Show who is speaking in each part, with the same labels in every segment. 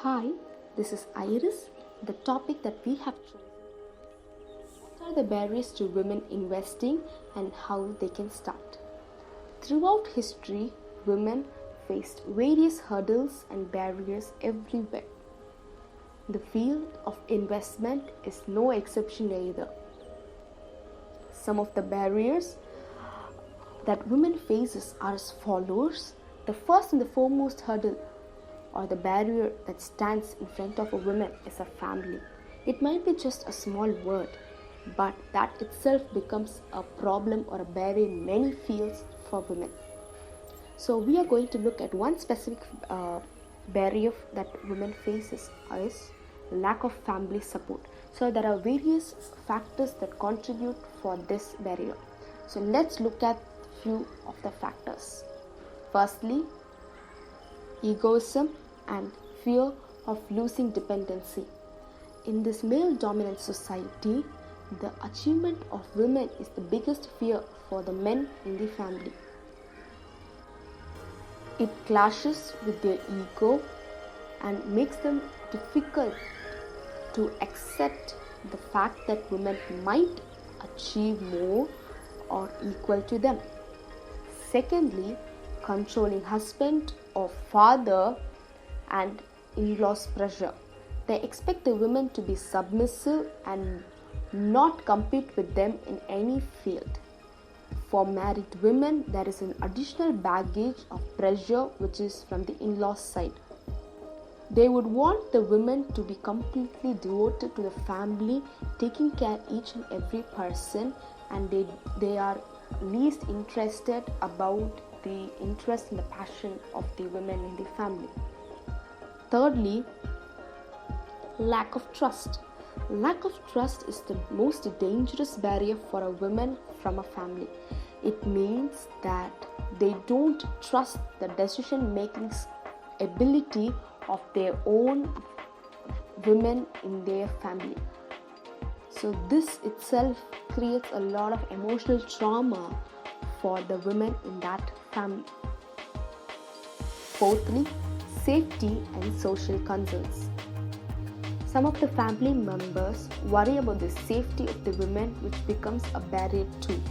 Speaker 1: Hi, this is Iris. The topic that we have chosen is what are the barriers to women investing and how they can start. Throughout history, women faced various hurdles and barriers everywhere. The field of investment is no exception either. Some of the barriers that women faces are as follows. The first and the foremost hurdle or the barrier that stands in front of a woman is a family. It might be just a small word, but that itself becomes a problem or a barrier in many fields for women. So we are going to look at one specific barrier that women faces is lack of family support. So there are various factors that contribute for this barrier. So let's look at few of the factors. Firstly, egoism and fear of losing dependency. In this male-dominant society, the achievement of women is the biggest fear for the men in the family. It clashes with their ego and makes them difficult to accept the fact that women might achieve more or equal to them. Secondly, controlling husband or father and in-laws pressure. They expect the women to be submissive and not compete with them in any field. For married women, there is an additional baggage of pressure which is from the in-laws side. They would want the women to be completely devoted to the family, taking care of each and every person, and they are least interested about the interest and the passion of the women in the family. Thirdly, lack of trust. Lack of trust is the most dangerous barrier for a woman from a family. It means that they don't trust the decision-making ability of their own women in their family. So this itself creates a lot of emotional trauma for the women in that family. Fourthly, safety and social concerns. Some of the family members worry about the safety of the women, which becomes a barrier too,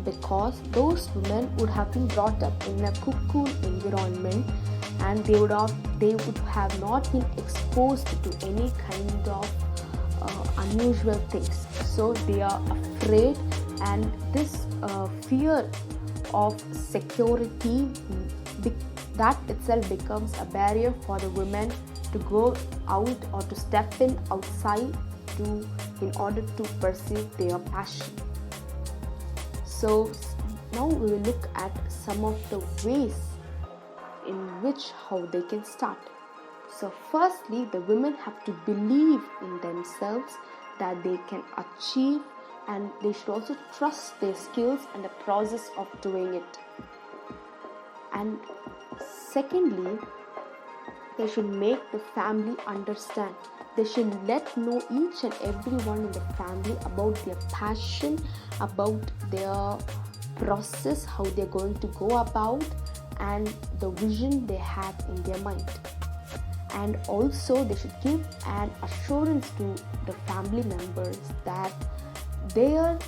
Speaker 1: because those women would have been brought up in a cocoon environment and they would have not been exposed to any kind of unusual things. So they are afraid, and this fear of security, that itself becomes a barrier for the women to go out or to step in outside in order to pursue their passion. So now we will look at some of the ways in which how they can start. So firstly, the women have to believe in themselves that they can achieve, and they should also trust their skills and the process of doing it. And secondly, they should make the family understand. They should let know each and everyone in the family about their passion, about their process, how they're going to go about, and the vision they have in their mind. And also they should give an assurance to the family members that their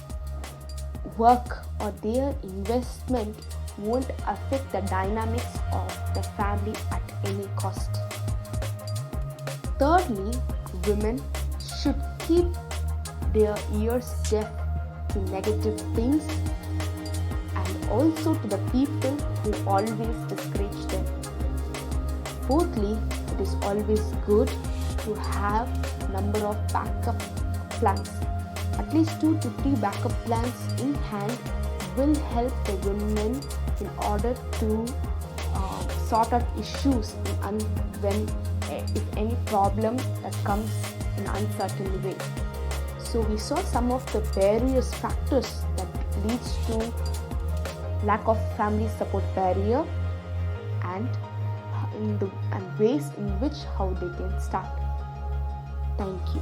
Speaker 1: work or their investment won't affect the dynamics of the family at any cost. Thirdly, women should keep their ears deaf to negative things and also to the people who always discourage them. Fourthly, it is always good to have number of backup plans. At least 2 to 3 backup plans in hand will help the women in order to sort out issues if any problem that comes in an uncertain way. So we saw some of the various factors that leads to lack of family support barrier and ways in which how they can start. Thank you.